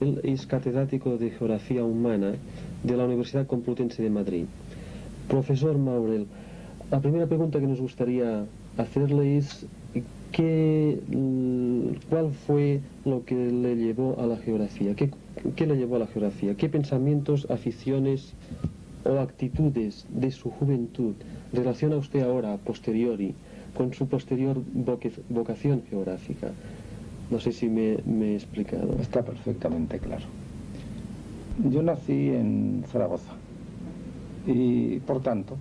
Él es catedrático de Geografía Humana de la Universidad Complutense de Madrid. Profesor Maurel, la primera pregunta que nos gustaría hacerle es ¿cuál fue lo que le llevó a la geografía? ¿Qué le llevó a la geografía? ¿Qué pensamientos, aficiones o actitudes de su juventud relaciona usted ahora, a posteriori, con su posterior vocación geográfica? No sé si me he explicado. Está perfectamente claro. Yo nací en Zaragoza y, por tanto,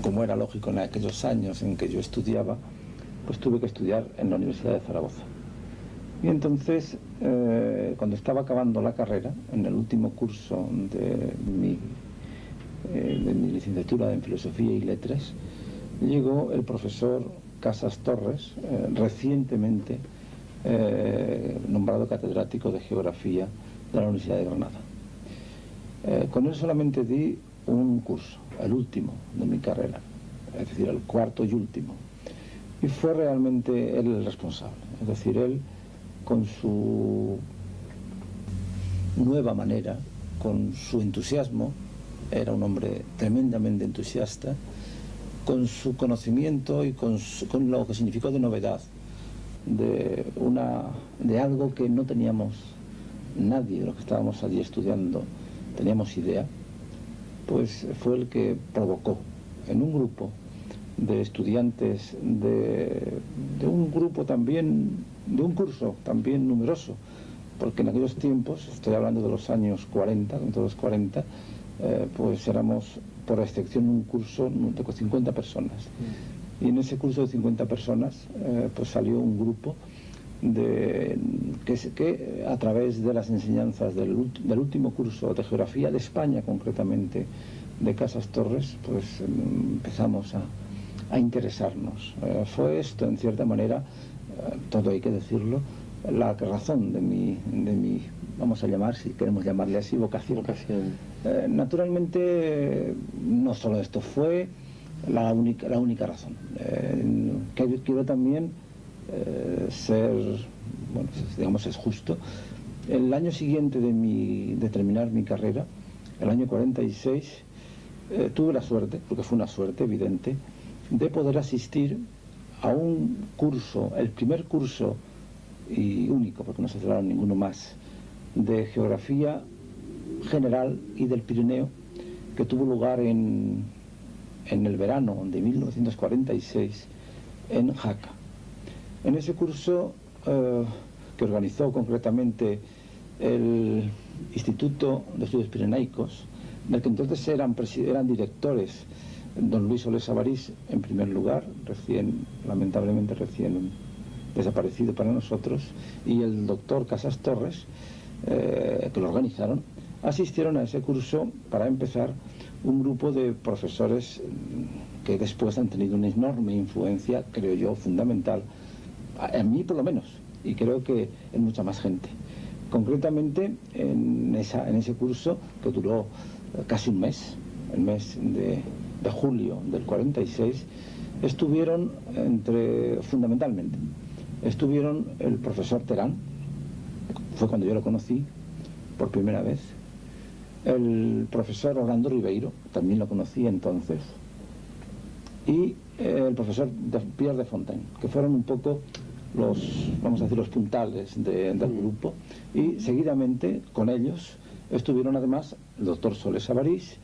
como era lógico en aquellos años en que yo estudiaba, pues tuve que estudiar en la Universidad de Zaragoza. Y entonces, cuando estaba acabando la carrera, en el último curso de mi licenciatura en Filosofía y Letras, llegó el profesor Casas Torres, recientemente nombrado catedrático de Geografía de la Universidad de Granada. Con él solamente di un curso, el último de mi carrera, es decir, el cuarto y último. Y fue realmente él el responsable, es decir, él con su nueva manera, con su entusiasmo, era un hombre tremendamente entusiasta, con su conocimiento y con lo que significó de novedad, de algo que no teníamos nadie de los que estábamos allí estudiando, teníamos idea, pues fue el que provocó en un grupo de estudiantes de un grupo también, de un curso también numeroso, porque en aquellos tiempos, estoy hablando de los años 40, dentro de los 40, pues éramos por excepción un curso de 50 personas. Y en ese curso de 50 personas pues salió un grupo que a través de las enseñanzas del último curso de Geografía de España, concretamente de Casas Torres, pues empezamos a interesarnos. Fue esto, en cierta manera, todo hay que decirlo, la razón de mi, vamos a llamar, si queremos llamarle así, vocación. Naturalmente, no solo esto fue la única razón. Quiero también ser, bueno, digamos, es justo. El año siguiente de terminar mi carrera, el año 46, tuve la suerte, porque fue una suerte evidente, de poder asistir a un curso, el primer curso y único, porque no se celebraron ninguno más, de Geografía General y del Pirineo, que tuvo lugar en el verano de 1946 en Jaca. En ese curso, que organizó concretamente el Instituto de Estudios Pirenaicos, del que entonces eran directores don Luis Solés Sabarís, en primer lugar, lamentablemente recién desaparecido para nosotros, y el doctor Casas Torres, que lo organizaron, asistieron a ese curso para empezar un grupo de profesores que después han tenido una enorme influencia, creo yo, fundamental, en mí por lo menos, y creo que en mucha más gente. Concretamente, en ese curso, que duró casi un mes, el mes de julio del 46, estuvieron fundamentalmente, estuvieron el profesor Terán, fue cuando yo lo conocí por primera vez, el profesor Orlando Ribeiro, también lo conocí entonces, y el profesor Pierre de Fontaine, que fueron un poco vamos a decir, los puntales del grupo, y seguidamente con ellos estuvieron además el doctor Solés Sabarís,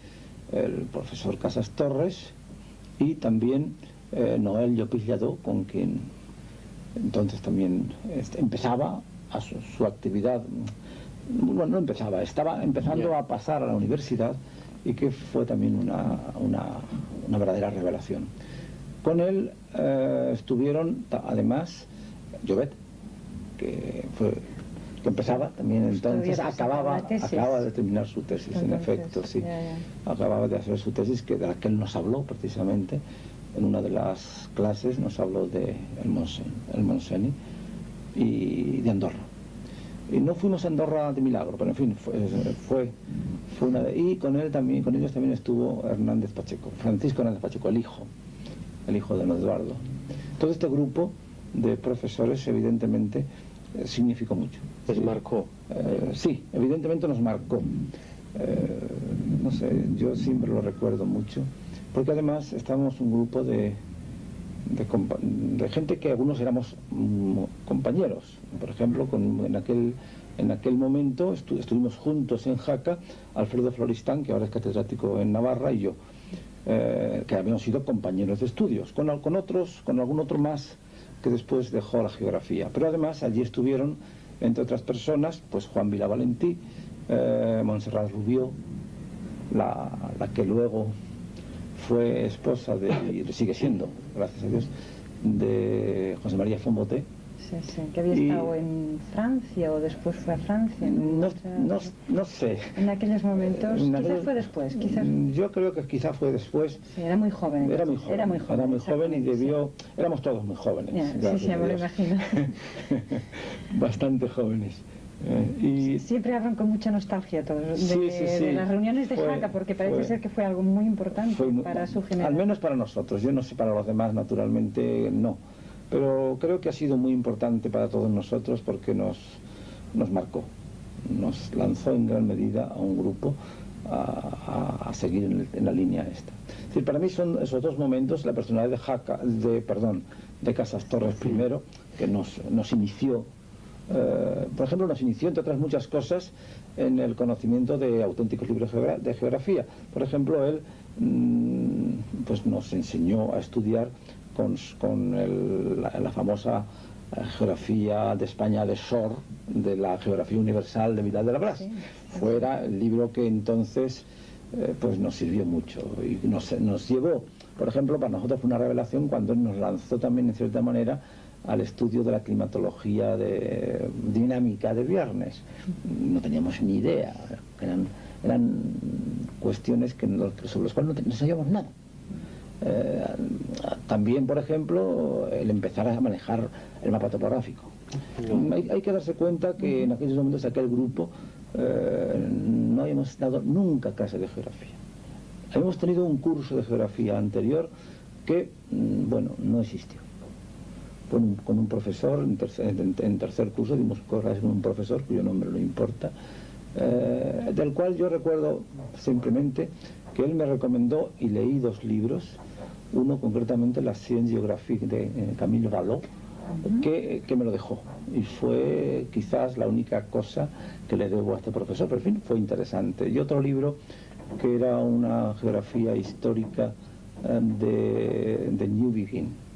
el profesor Casas Torres y también Noel Llopis Lladó, con quien entonces también empezaba su actividad. Bueno, no empezaba, estaba empezando a pasar a la universidad, y que fue también una verdadera revelación. Con él estuvieron además Llobet, que empezaba también entonces, acababa de terminar su tesis, entonces, en efecto, sí. Acababa de hacer su tesis, de la que él nos habló precisamente, en una de las clases nos habló de el Montseny y de Andorra. Y no fuimos a Andorra de milagro, pero en fin, fue una de... Y con ellos también estuvo Francisco Hernández Pacheco, el hijo de don Eduardo. Todo este grupo de profesores, evidentemente, significó mucho. Les marcó. Sí, evidentemente nos marcó. No sé, yo siempre lo recuerdo mucho, porque además estábamos un grupo de gente que algunos éramos compañeros. Por ejemplo, en aquel momento estuvimos juntos en Jaca, Alfredo Floristán, que ahora es catedrático en Navarra, y yo, que habíamos sido compañeros de estudios, con algún otro más que después dejó la geografía. Pero además allí estuvieron, entre otras personas, pues Juan Vilavalentí, Montserrat Rubió, la que luego fue esposa y sigue siendo, gracias a Dios, de José María Fonboté. Sí, sí, que había estado en Francia o después fue a Francia. No sé. En aquellos momentos, quizás fue después. Yo creo que quizás fue después. Sí, era muy joven. Era muy joven y debió... Sí. Éramos todos muy jóvenes. Sí, me lo imagino. Bastante jóvenes. Y siempre hablan con mucha nostalgia todos de las reuniones de Jaca, porque parece ser que fue algo muy importante para su generación. Al menos para nosotros, yo no sé para los demás, naturalmente no, pero creo que ha sido muy importante para todos nosotros porque nos marcó, nos lanzó en gran medida a un grupo a seguir en la línea esta. Es decir, para mí son esos dos momentos, la personalidad de Casas Torres primero, que nos inició. Por ejemplo, nos inició, entre otras muchas cosas, en el conocimiento de auténticos libros de geografía. Por ejemplo, él pues nos enseñó a estudiar con la famosa geografía de España de Sor, de la Geografía Universal de Vidal de la Bras. Fuera el libro que entonces pues nos sirvió mucho y nos llevó, por ejemplo, para nosotros fue una revelación cuando él nos lanzó también, en cierta manera, al estudio de la climatología dinámica de Viernes. No teníamos ni idea, eran cuestiones sobre las cuales no sabíamos nada. También, por ejemplo, el empezar a manejar el mapa topográfico. Hay que darse cuenta que en aquellos momentos aquel grupo no habíamos dado nunca clase de geografía. Habíamos tenido un curso de geografía anterior que, bueno, no existió. Con un profesor, en tercer curso dimos clases con un profesor cuyo nombre no importa, del cual yo recuerdo simplemente que él me recomendó y leí dos libros, uno concretamente La Science Géographique de Camille Vallot, que me lo dejó, y fue quizás la única cosa que le debo a este profesor, pero en fin, fue interesante. Y otro libro que era una geografía histórica de Newbigin,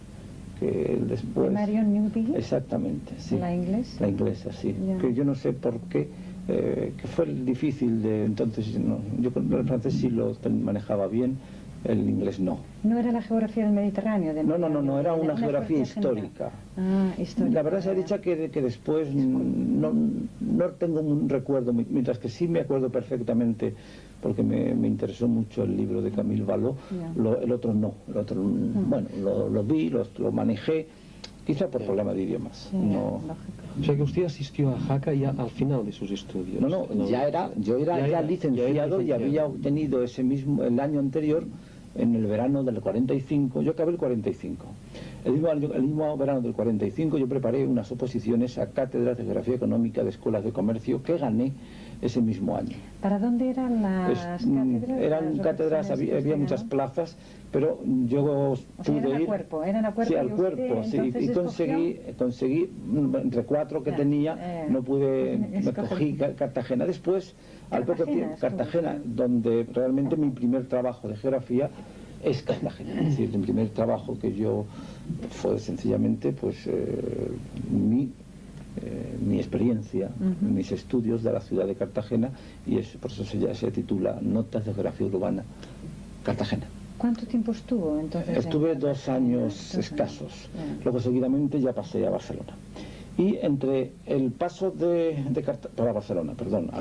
que después... ¿De Marion Newbigin? Exactamente, sí. ¿La inglesa? La inglesa, sí. Yeah. Que yo no sé por qué, que fue difícil de entonces, yo el francés sí lo manejaba bien, el inglés no. ¿No era la geografía del Mediterráneo? No, era una geografía histórica. Histórica. La verdad se ha dicho que después no tengo un recuerdo, mientras que sí me acuerdo perfectamente, porque me interesó mucho el libro de Camille Vallot, el otro no. Bueno, lo vi, lo manejé, quizá por problema de idiomas. No. O sea que usted asistió a Jaca ya al final de sus estudios. Yo era licenciado y había obtenido el año anterior, en el verano del 45, yo acabé el 45. El mismo verano del 45 yo preparé unas oposiciones a cátedras de geografía económica de escuelas de comercio que gané ese mismo año. ¿Para dónde eran las cátedras? Eran cátedras, había muchas plazas, pero yo pude ir... Eran a cuerpo. Sí, al cuerpo, sí, y conseguí, entre cuatro que tenía, no pude, me cogí Cartagena. Después, al poco tiempo, Cartagena, donde realmente mi primer trabajo de geografía es Cartagena. Es decir, el primer trabajo que yo fue sencillamente pues mi experiencia, mis estudios de la ciudad de Cartagena, y por eso se titula Notas de Geografía Urbana, Cartagena. ¿Cuánto tiempo estuvo entonces? Estuve 2 años escasos. Luego seguidamente ya pasé a Barcelona. Y entre el paso para Barcelona, perdón, a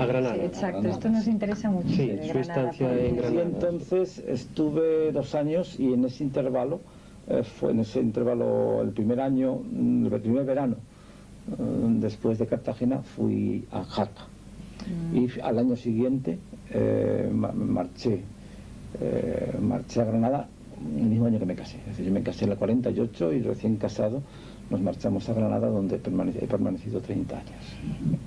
Granada. Sí, exacto, esto nos interesa mucho. Sí, su estancia en Granada. Y entonces estuve 2 años y en ese intervalo, el primer verano, después de Cartagena, fui a Jaca. Y al año siguiente marché a Granada el mismo año que me casé. Es decir, yo me casé en el 48 y recién casado nos marchamos a Granada, donde he permanecido 30 años.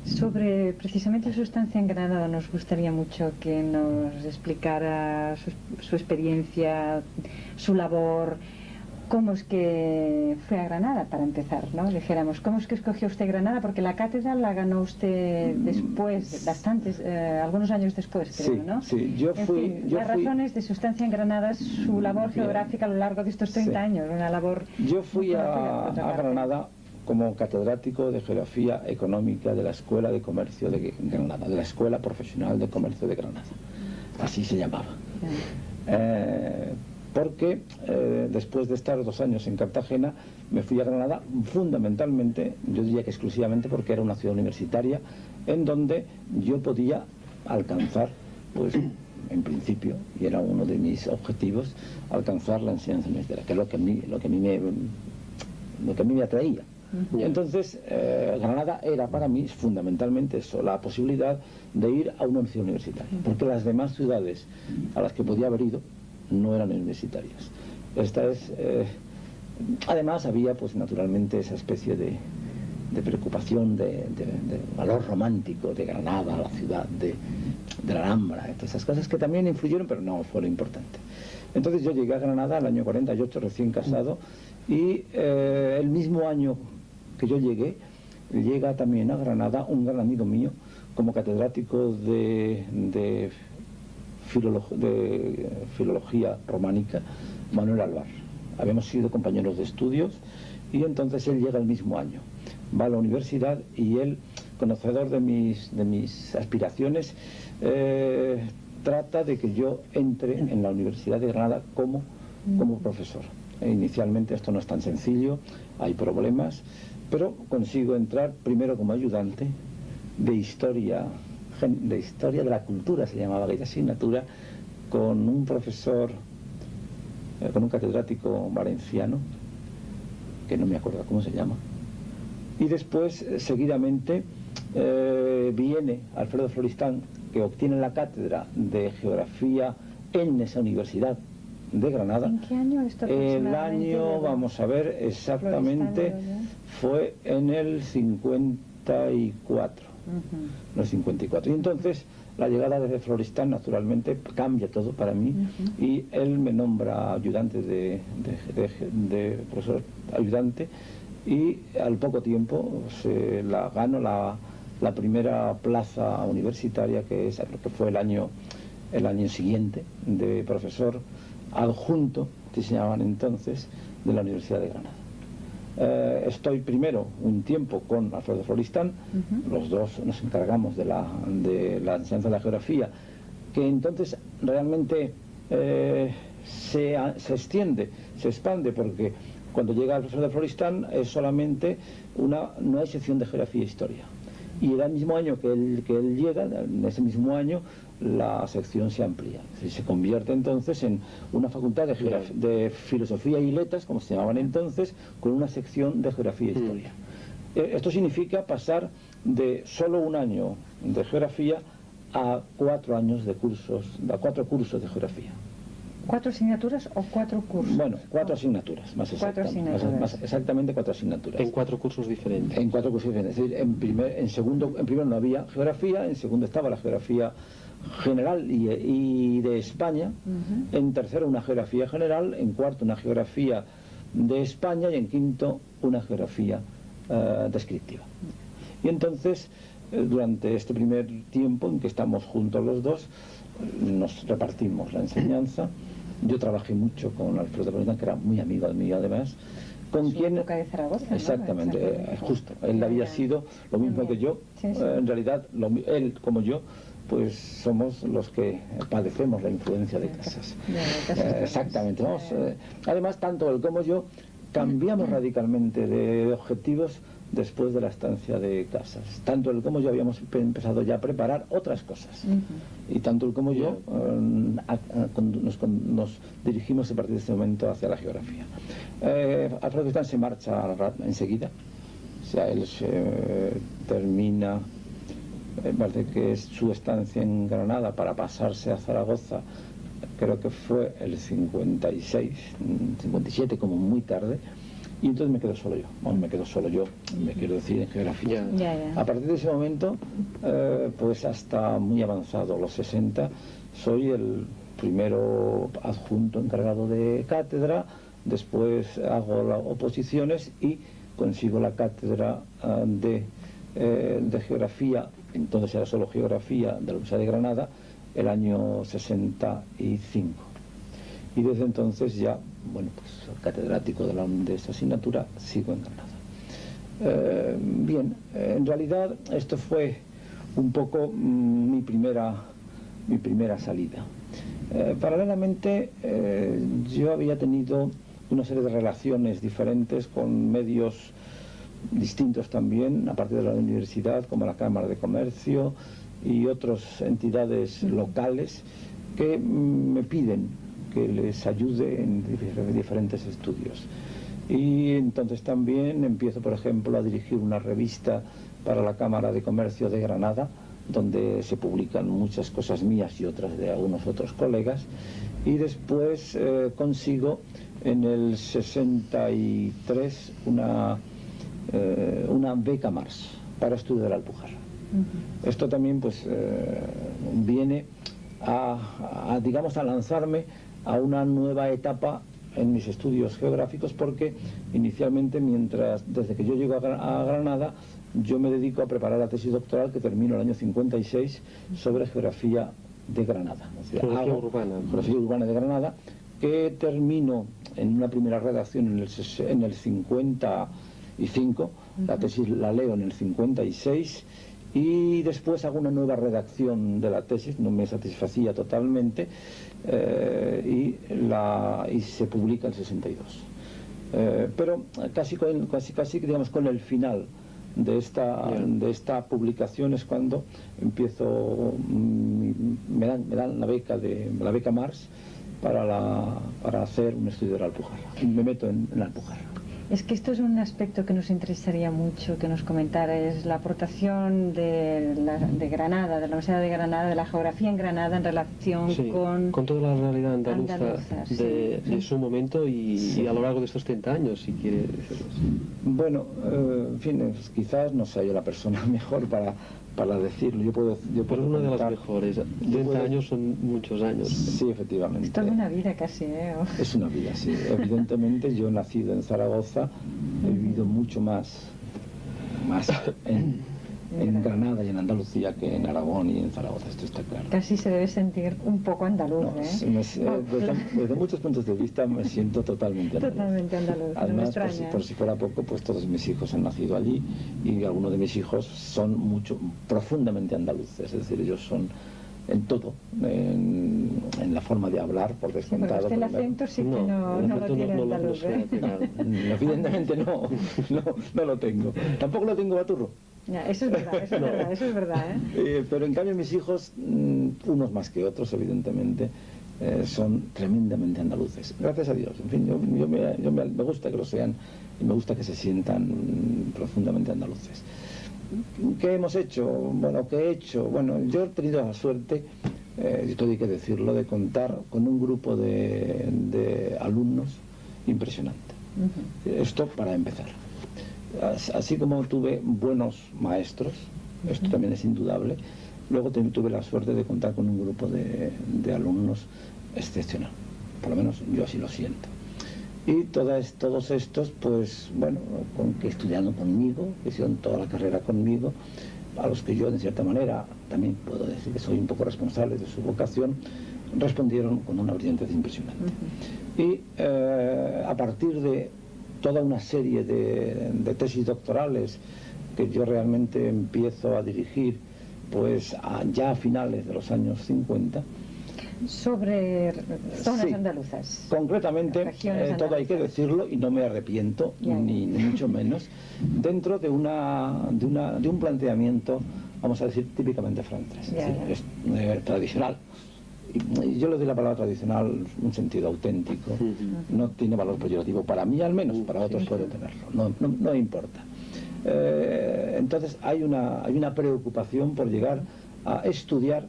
Sobre precisamente su estancia en Granada, nos gustaría mucho que nos explicara su experiencia, su labor. ¿Cómo es que fue a Granada, para empezar, ¿no? Dijéramos, ¿cómo es que escogió usted Granada? Porque la cátedra la ganó usted después, bastantes, algunos años después, creo, ¿no? Sí, yo fui... Las razones de su estancia en Granada, su labor geográfica a lo largo de estos 30 años, una labor... Yo fui a Granada como catedrático de Geografía Económica de la Escuela de Comercio de Granada, de la Escuela Profesional de Comercio de Granada. Así se llamaba. Porque después de estar 2 años en Cartagena, me fui a Granada fundamentalmente, yo diría que exclusivamente, porque era una ciudad universitaria en donde yo podía alcanzar, pues en principio, y era uno de mis objetivos, alcanzar la enseñanza universitaria, que es lo que a mí me atraía. Entonces, Granada era para mí fundamentalmente eso, la posibilidad de ir a una universidad universitaria, porque las demás ciudades a las que podía haber ido no eran universitarias. Esta es... además había, pues naturalmente, esa especie de preocupación, de valor romántico de Granada, la ciudad de la Alhambra, todas esas cosas que también influyeron, pero no fue lo importante. Entonces yo llegué a Granada el año 48, recién casado, y el mismo año que yo llegué, llega también a Granada un gran amigo mío, como catedrático de filología románica, Manuel Alvar. Habíamos sido compañeros de estudios y entonces él llega el mismo año, va a la universidad y él, conocedor de mis aspiraciones, trata de que yo entre en la Universidad de Granada como profesor. Inicialmente esto no es tan sencillo, hay problemas, pero consigo entrar primero como ayudante de historia de la cultura, se llamaba aquella asignatura, con un profesor, con un catedrático valenciano, que no me acuerdo cómo se llama. Y después, seguidamente, viene Alfredo Floristán, que obtiene la cátedra de Geografía en esa universidad de Granada. ¿En qué año esto? El año, vamos a ver, exactamente, fue en el 54. No, 54. Y entonces la llegada de Floristán naturalmente cambia todo para mí, y él me nombra ayudante de profesor ayudante, y al poco tiempo gano la primera plaza universitaria, que fue el año siguiente, de profesor adjunto, que se llamaban entonces, de la Universidad de Granada. Estoy primero un tiempo con Alfredo Floristán, los dos nos encargamos de la enseñanza de la geografía, que entonces realmente se extiende, se expande, porque cuando llega el profesor de Floristán es solamente no hay sección de geografía e historia. Y el mismo año que él llega, en ese mismo año, la sección se amplía. Se convierte entonces en una facultad de filosofía y letras, como se llamaban entonces, con una sección de geografía e historia. Esto significa pasar de solo un año de geografía a 4 años de cursos, a 4 cursos de geografía. ¿4 asignaturas o 4 cursos? Bueno, 4 asignaturas, más exactamente. Más exactamente 4 asignaturas. En 4 cursos diferentes. En 4 cursos diferentes. Es decir, en primero no había geografía, en segundo estaba la geografía general y de España, en tercero una geografía general, en cuarto una geografía de España y en quinto una geografía descriptiva. Y entonces, durante este primer tiempo en que estamos juntos los dos, nos repartimos la enseñanza. Yo trabajé mucho con Alfredo Floristán, que era muy amigo mío además, con quien... época de Zaragoza, exactamente, ¿no? Justo, él había sido lo mismo que yo, en realidad él como yo, pues somos los que padecemos la influencia de Casas. Exactamente, además tanto él como yo cambiamos radicalmente de objetivos después de la estancia de Casas. Tanto él como yo habíamos empezado ya a preparar otras cosas. Y tanto él como yo nos dirigimos a partir de este momento hacia la geografía. Alfredo Floristán se marcha enseguida. O sea, él termina, parece que es su estancia en Granada para pasarse a Zaragoza, creo que fue el 56, 57 como muy tarde. y entonces me quedo solo yo. Bueno, me quedo solo yo, me quiero decir, en geografía. A partir de ese momento, pues hasta muy avanzado, los 60, soy el primero adjunto encargado de cátedra, después hago las oposiciones y consigo la cátedra de geografía, entonces era solo geografía, de la Universidad de Granada, el año 65. Y desde entonces ya, bueno, pues catedrático de esta asignatura, sigo en Granada. Bien, en realidad esto fue un poco mi primera salida. Paralelamente yo había tenido una serie de relaciones diferentes con medios distintos también, a partir de la universidad, como la Cámara de Comercio y otras entidades locales que me piden que les ayude en diferentes estudios. Y entonces también empiezo, por ejemplo, a dirigir una revista para la Cámara de Comercio de Granada, donde se publican muchas cosas mías y otras de algunos otros colegas, y después consigo en el 63 una beca Mars para estudiar Alpujarra. Esto también pues viene digamos, a lanzarme a una nueva etapa en mis estudios geográficos, porque inicialmente, desde que yo llego a Granada, yo me dedico a preparar la tesis doctoral que termino el año 56 sobre geografía de Granada. O sea, geografía urbana de Granada, que termino en una primera redacción en el 55, la tesis la leo en el 56, y después hago una nueva redacción de la tesis, no me satisfacía totalmente, y se publica en el 62. Pero casi digamos con el final de esta publicación es cuando empiezo, me dan la beca Mars para hacer un estudio de la Alpujarra, y me meto en la Alpujarra. Es que esto es un aspecto que nos interesaría mucho que nos comentara, es la aportación de Granada, de la Universidad de Granada, de la geografía en Granada en relación con toda la realidad andaluza de su momento y a lo largo de estos 30 años, si quiere decirlo así. Bueno, en fin, quizás no sea yo la persona mejor para decirlo. Yo puedo Pero una de las mejores. 30 años son muchos años. Sí, efectivamente. Es toda una vida casi, Es una vida, sí. Evidentemente yo, nacido en Zaragoza, he vivido mucho más en Granada y en Andalucía que en Aragón y en Zaragoza, esto está claro. Casi se debe sentir un poco andaluz, desde muchos puntos de vista me siento totalmente andaluz. Totalmente andaluz. Además, por si fuera poco, pues todos mis hijos han nacido allí, y algunos de mis hijos son profundamente andaluces, es decir, ellos son en todo, en la forma de hablar, por descontado. El acento sí que no lo tiene andaluz. Evidentemente no lo tengo. Tampoco lo tengo baturro. Eso es verdad. Pero en cambio mis hijos, unos más que otros, evidentemente, son tremendamente andaluces. Gracias a Dios. En fin, me gusta que lo sean, y me gusta que se sientan profundamente andaluces. ¿Qué hemos hecho? Bueno, ¿qué he hecho? Bueno, yo he tenido la suerte, y todo hay que decirlo, de contar con un grupo de alumnos impresionante. Esto para empezar. Así como tuve buenos maestros, esto también es indudable, luego tuve la suerte de contar con un grupo de alumnos excepcional. Por lo menos yo así lo siento. Y todos estos, pues bueno, que estudiando conmigo, que hicieron toda la carrera conmigo, a los que yo, de cierta manera, también puedo decir que soy un poco responsable de su vocación, respondieron con una brillantez impresionante. Y a partir de toda una serie de tesis doctorales que yo realmente empiezo a dirigir, pues ya a finales de los años 50, sobre zonas andaluzas. Concretamente, todo hay que decirlo, y no me arrepiento, ni mucho menos, dentro de un planteamiento, vamos a decir, típicamente francés, es tradicional. Y yo le doy la palabra tradicional un sentido auténtico, no tiene valor peyorativo, para mí al menos, para otros puede tenerlo, no importa. Entonces hay una preocupación por llegar a estudiar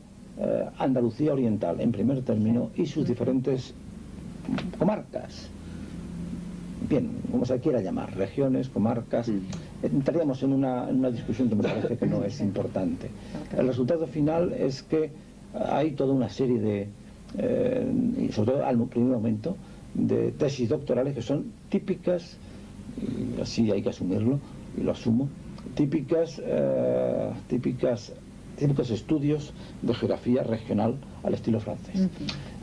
Andalucía Oriental en primer término y sus diferentes comarcas, bien, como se quiera llamar, regiones, comarcas. Entraríamos en una discusión que me parece que no es importante. El resultado final es que hay toda una serie de, y sobre todo al primer momento, de tesis doctorales que son típicas, y así hay que asumirlo, y lo asumo, típicos estudios de geografía regional al estilo francés.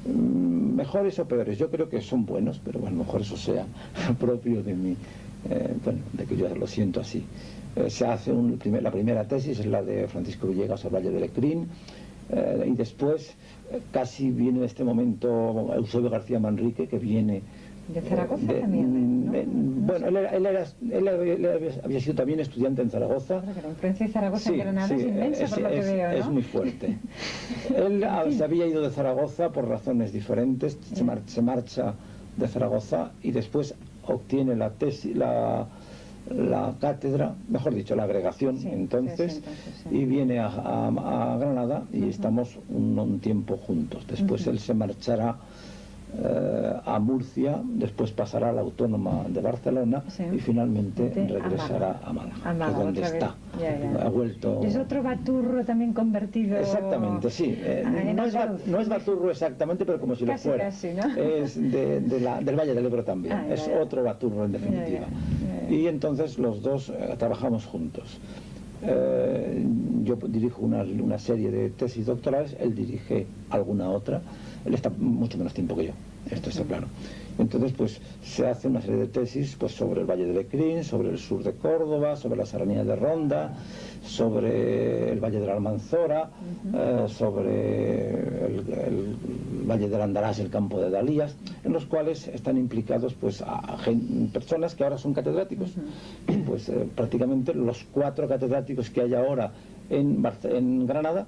Mejores o peores, yo creo que son buenos, pero bueno, mejor eso sea propio de mí, bueno, de que yo lo siento así. Se hace la primera tesis, es la de Francisco Villegas al Valle del Lecrín, y después casi viene en este momento Eusebio García Manrique, que viene de Zaragoza también, ¿no? Bueno, él había sido también estudiante en Zaragoza. La influencia de Zaragoza en Granada es inmensa, por lo que veo, ¿no? Es muy fuerte. Él se había ido de Zaragoza por razones diferentes, se marcha de Zaragoza y después obtiene la tesis, la cátedra, mejor dicho, la agregación, entonces, y viene a Granada y estamos un tiempo juntos. Después él se marchará a Murcia, después pasará a la Autónoma de Barcelona y finalmente regresará a Málaga, que es donde está. Ha vuelto. Es otro baturro también convertido. Exactamente, sí. No es baturro exactamente, pero como si lo fuera. Casi, ¿no? Es del Valle del Ebro también. Es otro baturro en definitiva. Y entonces los dos trabajamos juntos. Yo dirijo una serie de tesis doctorales, él dirige alguna otra. Él está mucho menos tiempo que yo, esto está claro. Entonces, pues, se hace una serie de tesis pues, sobre el Valle del Lecrín, sobre el sur de Córdoba, sobre la Serranía de Ronda, sobre el Valle de la Almanzora, sobre el Valle del Andarás, el campo de Dalías, en los cuales están implicados pues, personas que ahora son catedráticos. Pues prácticamente los 4 catedráticos que hay ahora en Granada,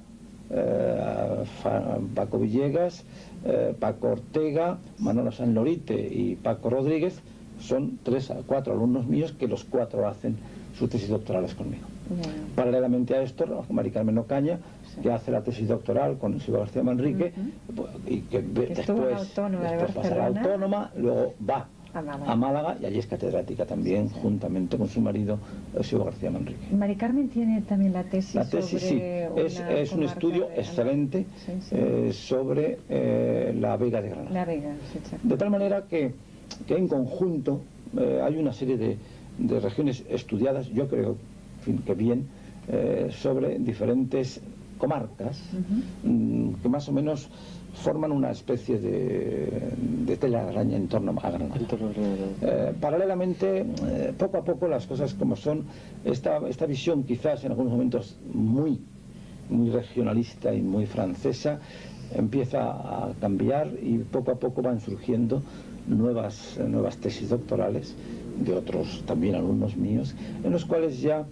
Paco Villegas, Paco Ortega, Manolo Sanlorite y Paco Rodríguez, son 3 a 4 alumnos míos que los 4 hacen sus tesis doctorales conmigo. Paralelamente a esto, Mari Carmen Ocaña, que hace la tesis doctoral con Eusebio García Manrique, y que después pasa a la Autónoma, luego va a Málaga y allí es catedrática también, juntamente con su marido Eusebio García Manrique. Mari Carmen tiene también la tesis. La tesis sobre es un estudio excelente sobre la Vega de Granada. La Vega, exacto. De tal manera que en conjunto hay una serie de regiones estudiadas, yo creo que bien, sobre diferentes comarcas que más o menos forman una especie de tela de araña en torno a Granada. Paralelamente, poco a poco las cosas como son, esta visión quizás en algunos momentos muy regionalista y muy francesa empieza a cambiar y poco a poco van surgiendo nuevas tesis doctorales de otros también alumnos míos, en los cuales ya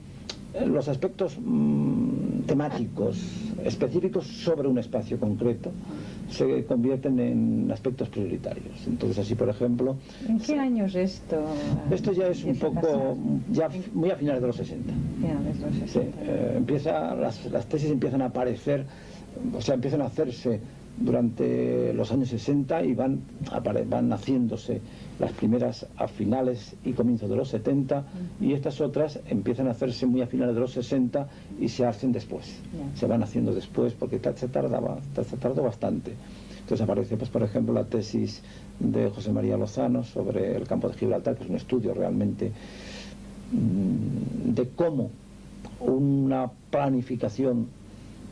los aspectos temáticos específicos sobre un espacio concreto se convierten en aspectos prioritarios. Entonces así, por ejemplo... ¿En qué años esto? Esto ya es un poco, ya muy a finales de los 60. Finales de los 60. Las tesis empiezan a aparecer, o sea, empiezan a hacerse durante los años 60 y van haciéndose las primeras a finales y comienzos de los 70 y estas otras empiezan a hacerse muy a finales de los 60 y se hacen después, se van haciendo después porque se tardó bastante. Entonces aparece, pues, por ejemplo, la tesis de José María Lozano sobre el campo de Gibraltar, que es un estudio realmente de cómo una planificación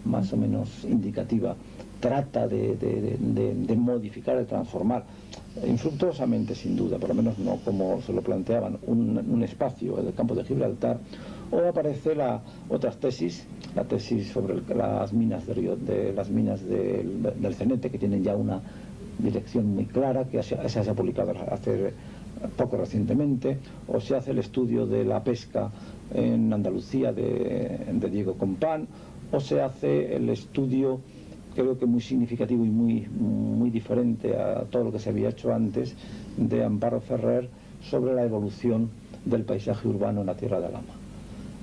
más o menos indicativa trata de modificar, de transformar, infructuosamente sin duda, por lo menos no como se lo planteaban, un espacio, el campo de Gibraltar. O aparece otras tesis, la tesis sobre las minas del Cenete, que tienen ya una dirección muy clara, que se ha publicado hace poco recientemente, o se hace el estudio de la pesca en Andalucía de Diego Compán, o se hace el estudio, creo que muy significativo y muy diferente a todo lo que se había hecho antes, de Amparo Ferrer sobre la evolución del paisaje urbano en la Tierra de Alhama.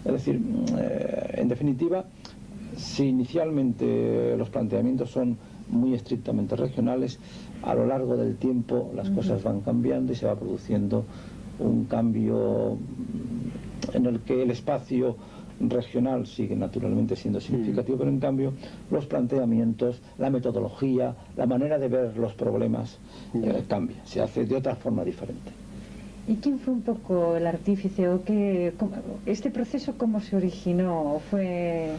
Es decir, en definitiva, si inicialmente los planteamientos son muy estrictamente regionales, a lo largo del tiempo las cosas van cambiando y se va produciendo un cambio en el que el espacio regional sigue naturalmente siendo significativo, pero en cambio los planteamientos, la metodología, la manera de ver los problemas cambia, se hace de otra forma diferente. ¿Y quién fue un poco el artífice o este proceso cómo se originó? ¿Fue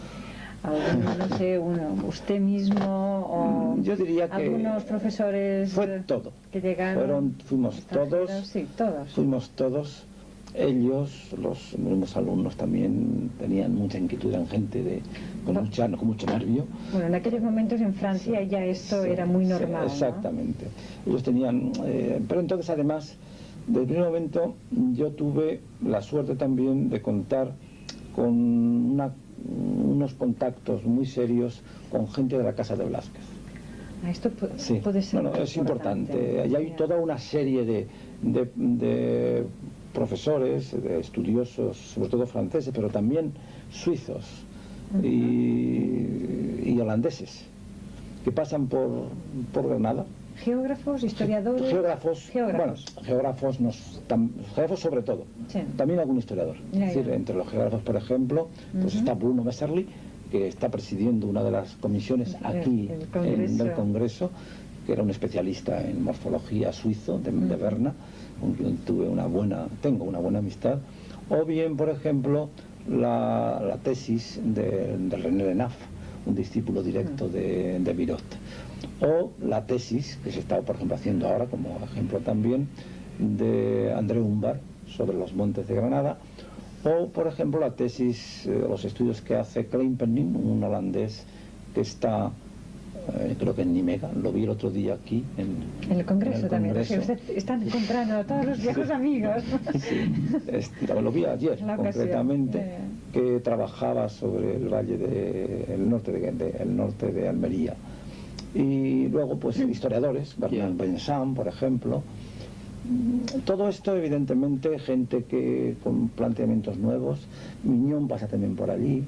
no sé, usted mismo o yo diría que algunos profesores fue todo. Que llegaron? Fuimos todos, sí, todos. Fuimos todos. Ellos, los mismos alumnos también tenían mucha inquietud, eran gente con mucho nervio. Bueno, en aquellos momentos en Francia ya esto era muy normal. Sí, exactamente. ¿No? Ellos tenían, pero entonces además, desde el primer momento yo tuve la suerte también de contar con unos contactos muy serios con gente de la Casa de Blázquez. Esto puede ser. Bueno, es importante. Y hay toda una serie de profesores, de estudiosos, sobre todo franceses, pero también suizos y holandeses, que pasan por Granada. Geógrafos, historiadores. Geógrafos. Bueno, geógrafos sobre todo. Sí. También algún historiador. Es decir, entre los geógrafos, por ejemplo, pues está Bruno Messerli, que está presidiendo una de las comisiones aquí del Congreso, que era un especialista en morfología suizo de Berna, con quien tengo una buena amistad. O bien, por ejemplo, la tesis de René Lenaf, un discípulo directo de Virot. O la tesis que se está, por ejemplo, haciendo ahora, como ejemplo también, de André Humbar sobre los montes de Granada. O, por ejemplo, la tesis, los estudios que hace Kleipenning, un holandés que está, creo que en Nimega, lo vi el otro día aquí en el Congreso también. Usted está encontrando a todos los viejos amigos. Sí, lo vi ayer concretamente, que trabajaba sobre el valle el norte de Almería. Y luego, pues, historiadores, Bernard Bencham, por ejemplo. Todo esto, evidentemente, gente que con planteamientos nuevos. Mignon pasa también por allí.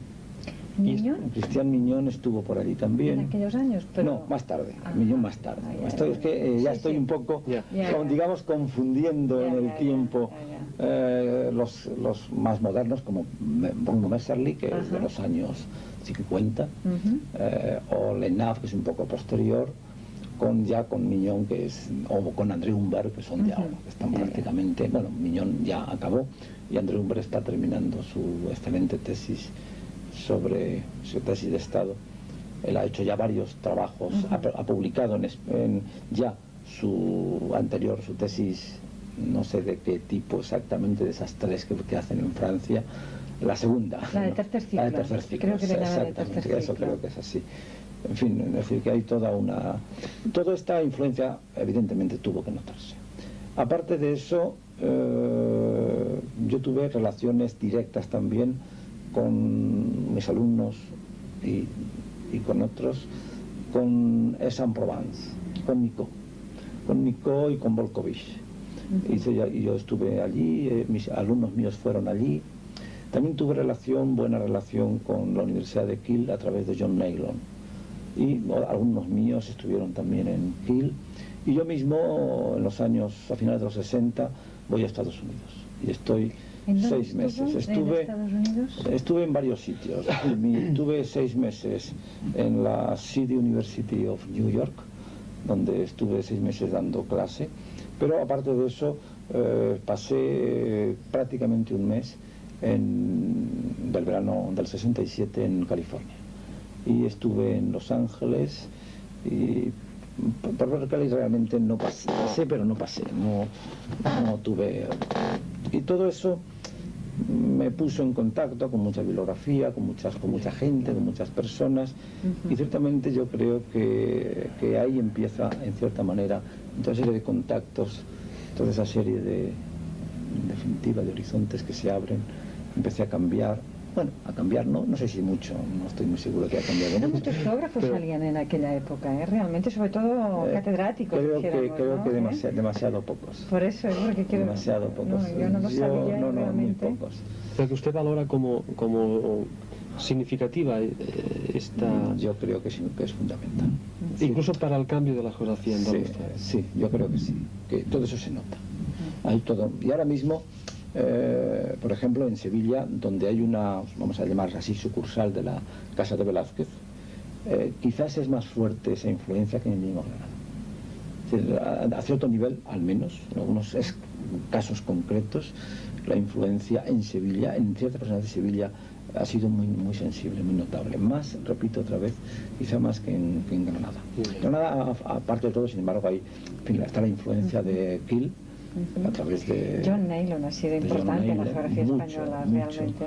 ¿Mignon? Cristian Mignon estuvo por allí también. ¿En aquellos años? Pero... No, más tarde. Mignon más tarde. Es que ya estoy un poco, digamos, confundiendo en el tiempo los más modernos, como Bruno Messerli, que es de los años 50, o Lenaf, que es un poco posterior, con Mignon, que es, o con André Humber, que son de ahora, que están prácticamente, bueno, Mignon ya acabó y André Humber está terminando su excelente tesis sobre su tesis de Estado. Él ha hecho ya varios trabajos, ha publicado ya su tesis, no sé de qué tipo exactamente, de esas tres que hacen en Francia, la segunda. La de tercer ciclo. La de tercer ciclo. Creo que le llaman de tercer ciclo. Eso creo que es así. En fin, es decir, que hay toda esta influencia evidentemente tuvo que notarse. Aparte de eso, yo tuve relaciones directas también con mis alumnos y con otros, con Aix-en-Provence, con Nicot y con Volkovich. Y yo estuve allí, mis alumnos míos fueron allí. También tuve buena relación con la Universidad de Kiel a través de John Naylor. Y algunos míos estuvieron también en Kiel. Y yo mismo, a finales de los 60, voy a Estados Unidos. Y estoy 6 meses. ¿En Estados Unidos? Estuve en varios sitios. Estuve 6 meses en la City University of New York, donde estuve 6 meses dando clase. Pero aparte de eso, pasé prácticamente un mes del verano del 67 en California. Y estuve en Los Ángeles y por Berkeley realmente no pasé, pero no pasé, no tuve. Y todo eso me puso en contacto con mucha bibliografía, con mucha gente, con muchas personas, y ciertamente yo creo que ahí empieza, en cierta manera, toda serie de contactos, toda esa serie de horizontes que se abren. Empecé a cambiar. Bueno, a cambiar no sé si mucho, no estoy muy seguro que ha cambiado mucho. Muchos geógrafos salían en aquella época, realmente, sobre todo catedráticos. Creo que demasiado pocos. Por eso es porque quiero... Demasiado pocos. No, yo no lo sabía realmente. Muy pocos. Pero que usted valora como significativa esta... Yo creo que es fundamental. Incluso para el cambio de la geografía andaluza. Sí, yo creo que sí, que todo eso se nota. hay todo. Y ahora mismo, por ejemplo, en Sevilla, donde hay una, vamos a llamarla así, sucursal de la Casa de Velázquez, quizás es más fuerte esa influencia que en el mismo Granada. A cierto nivel, al menos, en algunos casos concretos, la influencia en Sevilla, en ciertas personas de Sevilla, ha sido muy sensible, muy notable. Más, repito otra vez, quizá más que en Granada. Granada, aparte de todo, sin embargo, hay, en fin, está la influencia de Kiel, a través de John Naylor ha sido importante en la geografía española, realmente.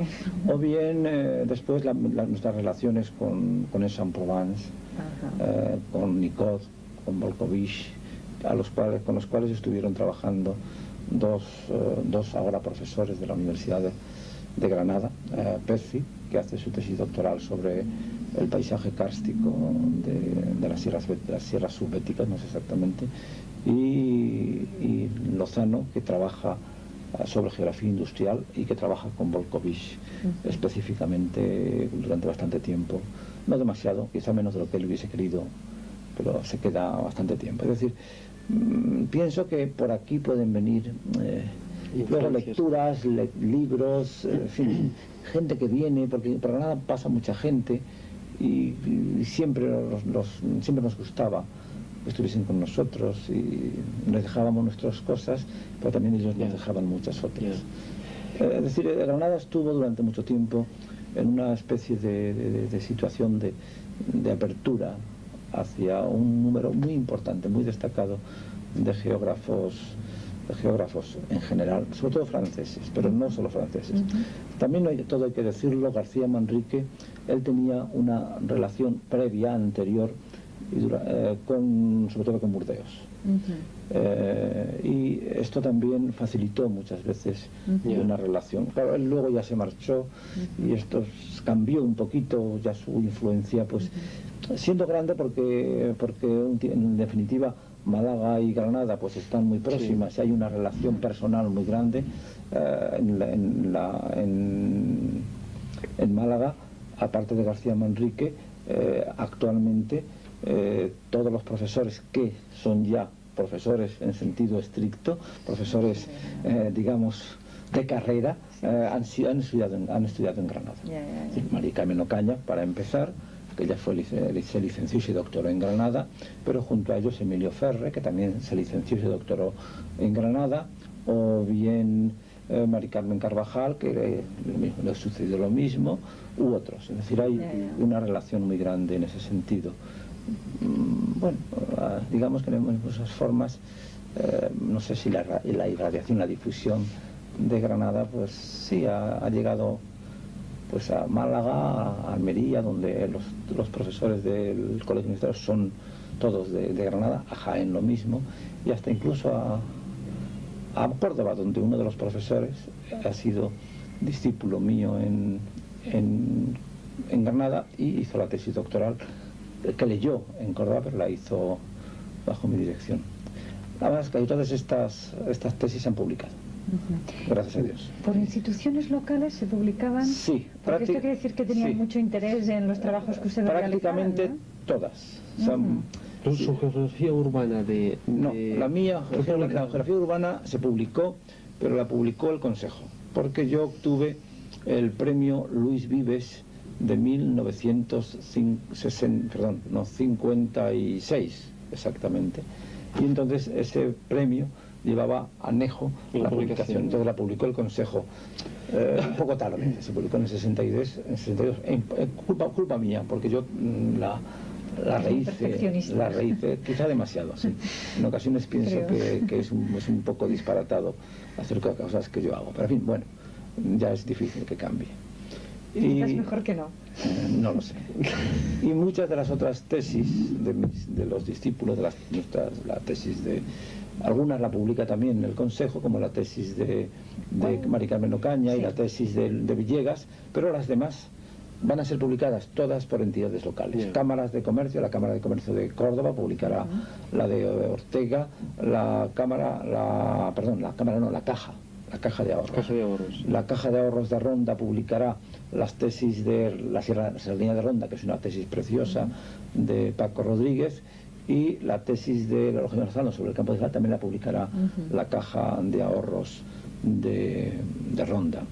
O bien, después, nuestras relaciones con Aix-en-Provence, con Nicod, con Volkovich, con los cuales estuvieron trabajando dos ahora profesores de la Universidad de Granada, Pezzi, que hace su tesis doctoral sobre el paisaje kárstico de las sierras subbéticas, no sé exactamente, y Lozano, que trabaja sobre geografía industrial y que trabaja con Volkovich específicamente durante bastante tiempo, no demasiado, quizá menos de lo que él hubiese querido, pero se queda bastante tiempo. Es decir, pienso que por aquí pueden venir luego lecturas, libros, en fin, gente que viene, porque por Granada pasa mucha gente y siempre nos gustaba que estuviesen con nosotros y les dejábamos nuestras cosas, pero también ellos nos dejaban muchas otras. Es decir, Granada estuvo durante mucho tiempo en una especie de situación de apertura hacia un número muy importante, muy destacado de geógrafos en general, sobre todo franceses, pero no solo franceses. También todo hay que decirlo, García Manrique, él tenía una relación previa, anterior, sobre todo con Burdeos. Y esto también facilitó muchas veces una relación. Claro, él luego ya se marchó y esto cambió un poquito ya su influencia, pues siendo grande porque en definitiva Málaga y Granada pues están muy próximas y hay una relación personal muy grande. En Málaga, aparte de García Manrique, actualmente todos los profesores que son ya profesores en sentido estricto, profesores digamos de carrera, han estudiado en Granada. María Carmen Ocaña, para empezar, que ella se licenció y se doctoró en Granada, pero junto a ellos Emilio Ferre, que también se licenció y se doctoró en Granada, o bien Mari Carmen Carvajal, que le sucedió lo mismo, u otros. Es decir, hay una relación muy grande en ese sentido. Bueno, digamos que en muchas formas, no sé si la irradiación, la difusión de Granada, pues sí, ha llegado pues a Málaga, a Almería, donde los profesores del colegio universitario son todos de Granada, a Jaén lo mismo, y hasta incluso a Córdoba, donde uno de los profesores ha sido discípulo mío en Granada y hizo la tesis doctoral que leyó en Córdoba, pero la hizo bajo mi dirección. La verdad es que todas estas tesis se han publicado. Gracias a Dios. ¿Por instituciones locales se publicaban? Sí. Porque esto quiere decir que tenían mucho interés en los trabajos que ustedes prácticamente realizaban, ¿no? Todas. Su geografía urbana No, la mía, la geografía urbana se publicó, pero la publicó el Consejo, porque yo obtuve el premio Luis Vives de 1956, exactamente. Y entonces ese premio llevaba anejo la publicación, entonces la publicó el Consejo un poco tarde, se publicó en el 62, culpa mía, porque yo la rehice quizá demasiado, sí. En ocasiones pienso que es un poco disparatado acerca de cosas que yo hago, pero en fin, bueno, ya es difícil que cambie. Quizás mejor que no. No lo sé. Y muchas de las otras tesis de los discípulos, la tesis de... Algunas la publica también el Consejo, como la tesis de Mari Carmen Ocaña y la tesis de Villegas, pero las demás van a ser publicadas todas por entidades locales. Cámaras de Comercio, la Cámara de Comercio de Córdoba publicará la de Ortega, la Caja de Ahorros. La Caja de Ahorros de Ronda publicará las tesis de la Sierra de Ronda, que es una tesis preciosa de Paco Rodríguez, y la tesis de la Eugenio Lozano sobre el campo de Gijón también la publicará la Caja de Ahorros de Ronda.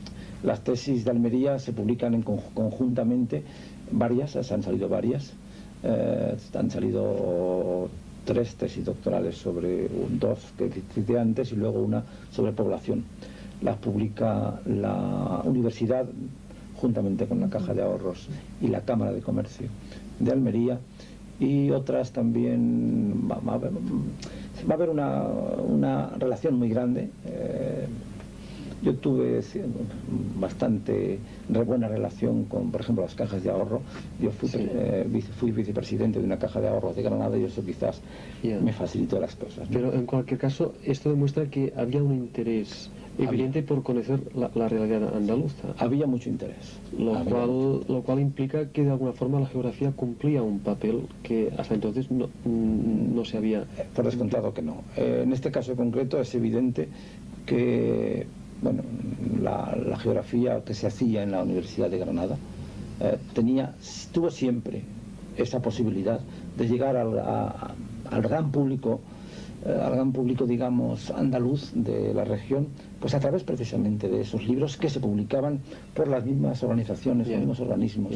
Las tesis de Almería se publican conjuntamente, varias, han salido varias, han salido 3 tesis doctorales sobre 2 que cité antes y luego una sobre población. Las publica la universidad juntamente con la Caja de Ahorros y la Cámara de Comercio de Almería, y otras también va a haber una relación muy grande. Yo tuve bastante buena relación con, por ejemplo, las cajas de ahorro. Yo fui vicepresidente de una caja de ahorros de Granada y eso quizás me facilitó las cosas, ¿no? Pero en cualquier caso, esto demuestra que había un interés evidente por conocer la realidad andaluza. Había mucho interés. Lo cual implica que de alguna forma la geografía cumplía un papel que hasta entonces no se había... Por descontado que no. En este caso concreto es evidente que, bueno, la geografía que se hacía en la Universidad de Granada tuvo siempre esa posibilidad de llegar al gran público, digamos, andaluz de la región, pues a través precisamente de esos libros que se publicaban por las mismas organizaciones, los mismos organismos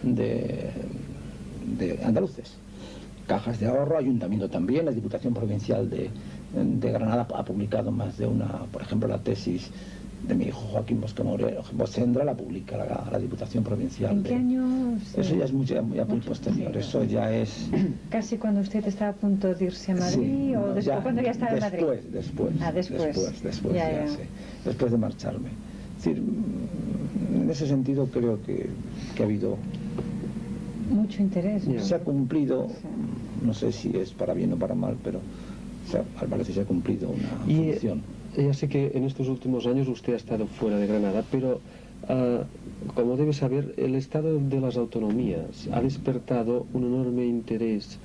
de andaluces. Cajas de ahorro, ayuntamiento también, la Diputación Provincial de Granada ha publicado más de una, por ejemplo, la tesis de mi hijo Joaquín Bosendra la publica la Diputación Provincial. ¿En qué año? Eso ya es muy posterior, eso ya es... ¿Casi cuando usted estaba a punto de irse a Madrid? Sí, ¿O después, cuando ya estaba en Madrid? Después. Después, ya. Después de marcharme. Es decir, en ese sentido creo que ha habido... mucho interés, ¿no? Se ha cumplido, no sé si es para bien o para mal, pero al parecer se ha cumplido una función. Ya sé que en estos últimos años usted ha estado fuera de Granada, pero como debe saber, el estado de las autonomías ha despertado un enorme interés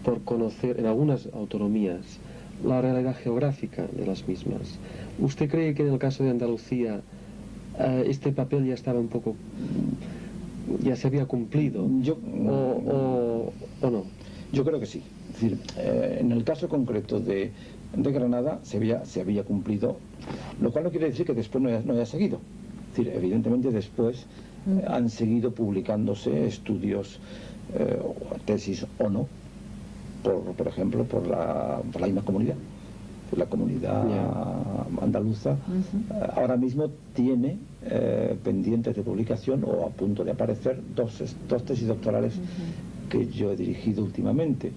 por conocer en algunas autonomías la realidad geográfica de las mismas. ¿Usted cree que en el caso de Andalucía este papel ya estaba un poco... ya se había cumplido? ¿O no? Yo creo que sí. Es decir, en el caso concreto de Granada se había cumplido, lo cual no quiere decir que después no haya seguido. Es decir, evidentemente después han seguido publicándose estudios, tesis o no, por ejemplo, por la misma comunidad. La comunidad andaluza ahora mismo tiene pendientes de publicación o a punto de aparecer dos tesis doctorales que yo he dirigido últimamente.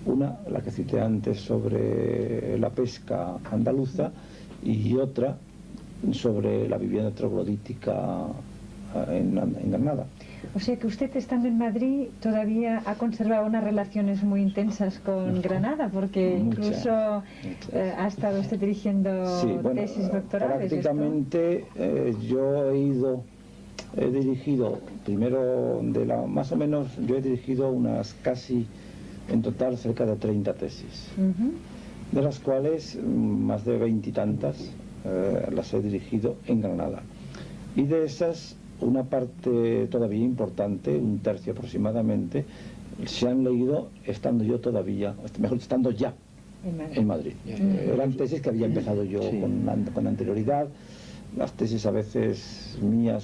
Una, la que cité antes, sobre la pesca andaluza, y otra sobre la vivienda troglodítica en Granada. O sea que usted, estando en Madrid, todavía ha conservado unas relaciones muy intensas con Granada, porque incluso ha estado usted dirigiendo tesis doctorales. Prácticamente yo he dirigido primero más o menos, yo he dirigido unas casi, en total, cerca de 30 tesis, de las cuales más de 20 y tantas las he dirigido en Granada. Y de esas, una parte todavía importante, un tercio aproximadamente, se han leído estando yo todavía, mejor, estando ya en Madrid. Eran tesis que había empezado yo con anterioridad. Las tesis a veces mías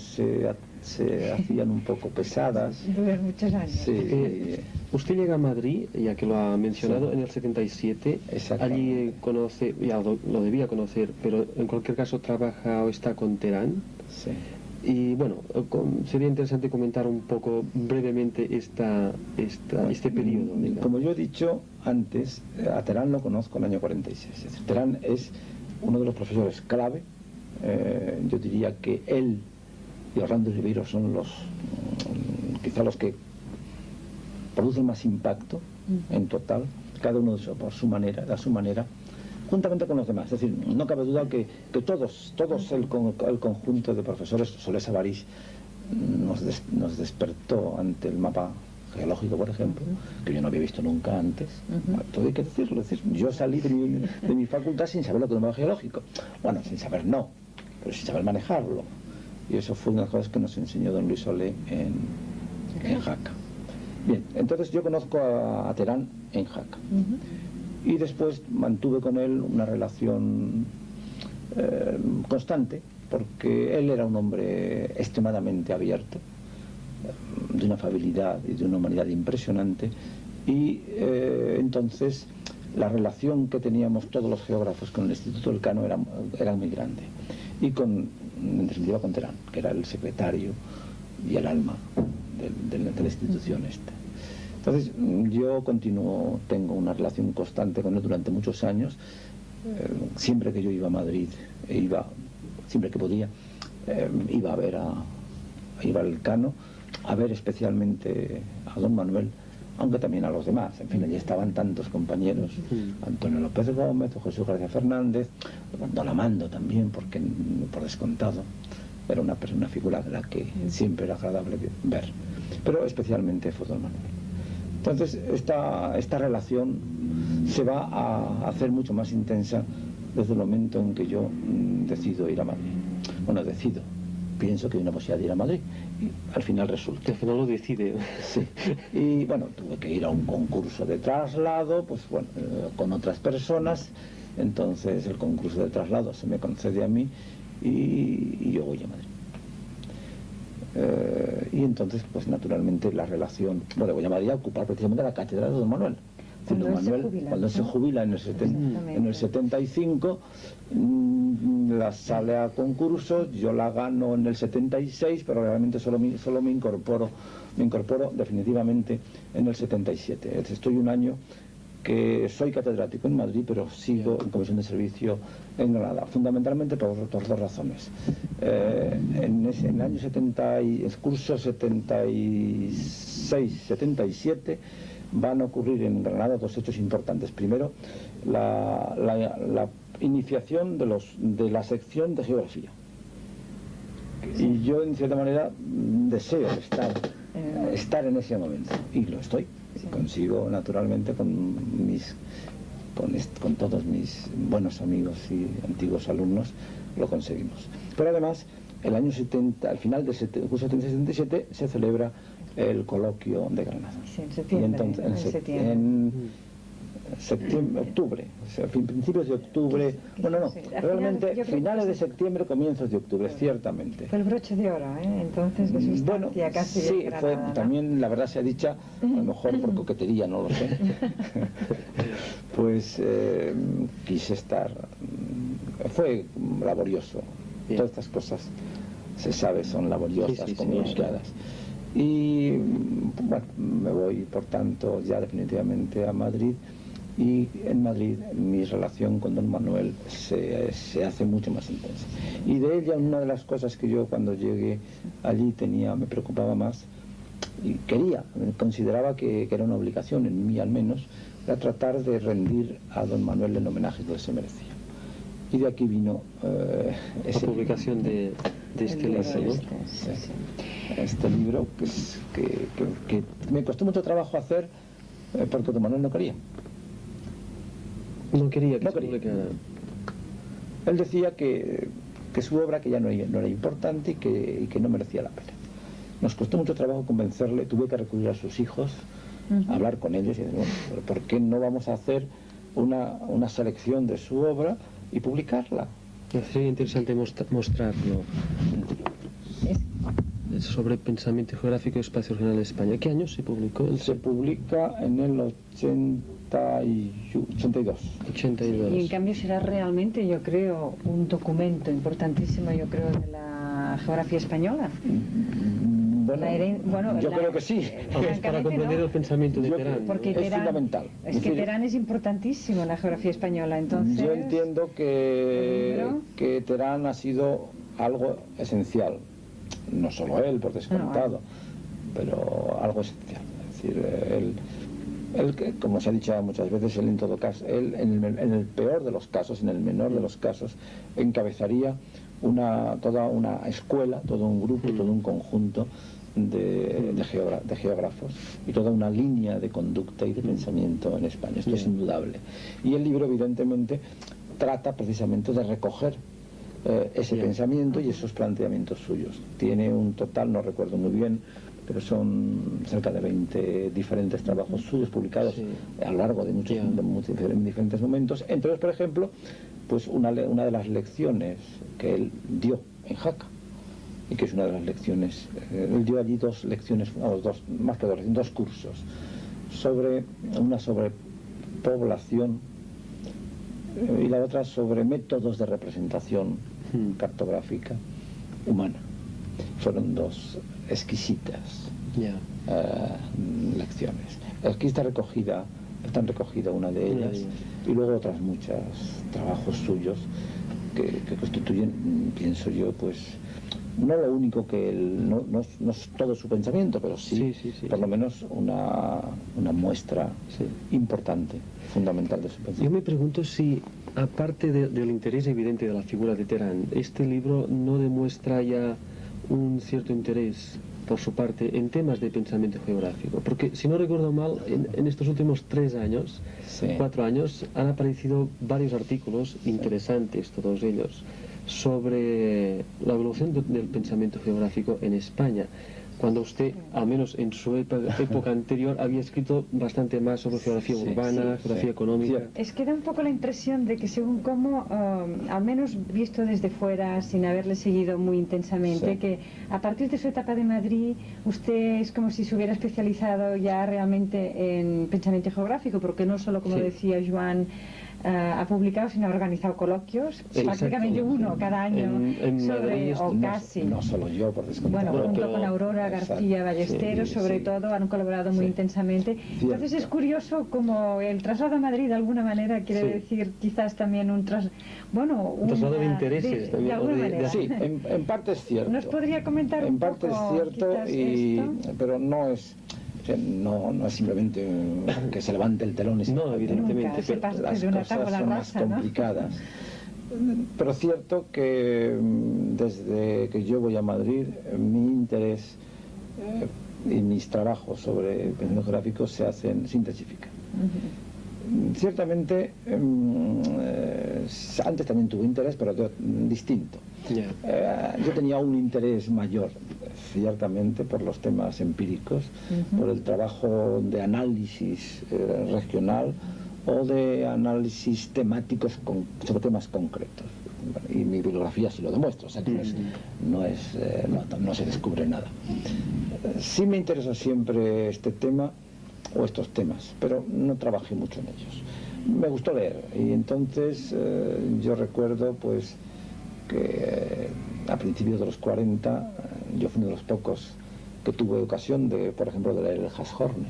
se hacían un poco pesadas. Duran muchos años. Sí. Usted llega a Madrid, ya que lo ha mencionado, en el 77. Allí conoce, ya lo debía conocer, pero en cualquier caso trabaja o está con Terán. Sí. Y bueno, sería interesante comentar un poco brevemente este periodo. Como yo he dicho antes, a Terán lo conozco en el año 46. Es decir, Terán es uno de los profesores clave. Yo diría que él y Orlando Ribeiro son quizá los que producen más impacto en total, cada uno a su manera, juntamente con los demás. Es decir, no cabe duda que todos el conjunto de profesores, Solés Avarís nos despertó ante el mapa geológico, por ejemplo, que yo no había visto nunca antes. Todo hay que decirlo. Es decir, yo salí de mi facultad sin saber lo que era un mapa geológico. Bueno, sin saber no, pero sin saber manejarlo. Y eso fue una de las cosas que nos enseñó don Luis Solé en Jaca. Bien, entonces yo conozco a Terán en Jaca. Y después mantuve con él una relación constante, porque él era un hombre extremadamente abierto, de una afabilidad y de una humanidad impresionante, y entonces la relación que teníamos todos los geógrafos con el Instituto Elcano era muy grande, y en definitiva con Terán, que era el secretario y el alma de la institución esta. Entonces yo tengo una relación constante con él durante muchos años. Siempre que yo iba a Madrid, siempre que podía, iba a ver iba al Elcano, a ver especialmente a don Manuel, aunque también a los demás. En fin, allí estaban tantos compañeros, Antonio López Gómez, Jesús García Fernández, don Amando también, porque por descontado era una figura de la que siempre era agradable ver, pero especialmente fue don Manuel. Entonces esta relación se va a hacer mucho más intensa desde el momento en que yo decido ir a Madrid. Bueno, pienso que hay una posibilidad de ir a Madrid, y al final resulta. Que al final lo decide. Sí. Y bueno, tuve que ir a un concurso de traslado, pues bueno, con otras personas. Entonces el concurso de traslado se me concede a mí y yo voy a Madrid. Y entonces, pues naturalmente la relación, bueno, voy a Madrid a ocupar precisamente la cátedra de don Manuel. Cuando se jubila en el 75, la sale a concurso, yo la gano en el 76, pero realmente solo me incorporo definitivamente en el 77. Estoy un año que soy catedrático en Madrid, pero sigo en comisión de servicio en Granada, fundamentalmente por dos razones. En el año el curso 76-77 van a ocurrir en Granada dos hechos importantes. Primero, la iniciación de la sección de geografía. Y yo, en cierta manera, deseo estar en ese momento, y lo estoy. Consigo, naturalmente, con todos mis buenos amigos y antiguos alumnos, lo conseguimos. Pero además, al final del curso 77 se celebra el coloquio de Granada. Sí, en septiembre. Y entonces, en octubre, o sea, principios de octubre, realmente finales de septiembre, comienzos de octubre, ciertamente. Fue el broche de oro, entonces de sustancia casi sí, de Granada, fue, ¿no? también la verdad sea dicha, a lo mejor por coquetería, no lo sé, pues quise estar, fue laborioso. Todas estas cosas, se sabe, son laboriosas, complicadas. Y bueno, me voy, por tanto, ya definitivamente a Madrid, y en Madrid mi relación con don Manuel se hace mucho más intensa. Y de ella, una de las cosas que yo cuando llegué allí me preocupaba más, y consideraba que era una obligación en mí al menos, era tratar de rendir a don Manuel el homenaje que se merecía. Y de aquí vino la publicación de este libro, ¿no? Este libro que me costó mucho trabajo hacer, porque don Manuel no quería. No quería que No se quería. publicara. Él decía que su obra, que ya no era importante, y que no merecía la pena. Nos costó mucho trabajo convencerle, tuve que recurrir a sus hijos, a hablar con ellos y decir, bueno, pero ¿por qué no vamos a hacer una selección de su obra y publicarla? Sería interesante mostrarlo. Sobre pensamiento geográfico y espacio regional en España. ¿Qué año se publicó? Se publica en el 82. Y en cambio será realmente, yo creo, un documento importantísimo, yo creo, de la geografía española. Yo creo que sí. Para comprender el pensamiento de Terán. Porque es fundamental. Es que Terán es importantísimo en la geografía española, entonces... Yo entiendo que Terán ha sido algo esencial. No solo él, por descontado, pero algo esencial. Es decir, él, como se ha dicho muchas veces, él en todo caso, él en el peor de los casos, en el menor de los casos, encabezaría toda una escuela, todo un grupo, todo un conjunto de geógrafos y toda una línea de conducta y de pensamiento en España. Esto es indudable. Y el libro, evidentemente, trata precisamente de recoger ese pensamiento y esos planteamientos suyos. Tiene un total, no recuerdo muy bien, pero son cerca de 20 diferentes trabajos suyos publicados a lo largo de muchos diferentes momentos. Entre ellos, por ejemplo, pues una de las lecciones que él dio en Jaca, y que es una de las lecciones, él dio allí dos lecciones, más que dos cursos, sobre una sobrepoblación y la otra sobre métodos de representación cartográfica humana. Fueron dos exquisitas lecciones. Aquí están recogida una de ellas, y luego otras muchas trabajos suyos que constituyen, pienso yo, pues no lo único que él, no es todo su pensamiento, pero sí, por lo menos una muestra importante, fundamental de su pensamiento. Yo me pregunto si, aparte del interés evidente de la figura de Terán, este libro no demuestra ya un cierto interés por su parte en temas de pensamiento geográfico, porque si no recuerdo mal, en estos últimos 4 años han aparecido varios artículos interesantes, todos ellos, sobre la evolución del pensamiento geográfico en España, cuando usted, al menos en su época anterior, había escrito bastante más sobre geografía urbana, geografía económica. Es que da un poco la impresión de que según cómo, al menos visto desde fuera, sin haberle seguido muy intensamente, que a partir de su etapa de Madrid, usted es como si se hubiera especializado ya realmente en pensamiento geográfico, porque no solo, como decía Joan, ha publicado, sino ha organizado coloquios, prácticamente uno cada año, en sobre, Madrid, o casi. No solo yo, por descontado. Bueno, junto con Aurora García Ballesteros, sobre todo, han colaborado muy intensamente. Entonces es curioso como el traslado a Madrid, de alguna manera, quiere decir quizás también un traslado de intereses también. De alguna manera. Sí, en parte es cierto. ¿Nos podría comentar en un parte poco, es cierto, pero no es... No es simplemente que se levante el telón y no, evidentemente, pero las cosas son más complicadas. Pero es cierto que desde que yo voy a Madrid, mi interés y mis trabajos sobre pensamiento geográfico se intensifican. Ciertamente, antes también tuve interés, pero distinto. Yo tenía un interés mayor, ciertamente, por los temas empíricos, por el trabajo de análisis regional o de análisis temáticos sobre temas concretos. Y mi bibliografía sí lo demuestra, o sea que no se descubre nada. Sí me interesó siempre este tema o estos temas, pero no trabajé mucho en ellos. Me gustó leer, y entonces yo recuerdo pues que a principios de los 40 yo fui uno de los pocos que tuve ocasión de, por ejemplo, de leer el Hashorne,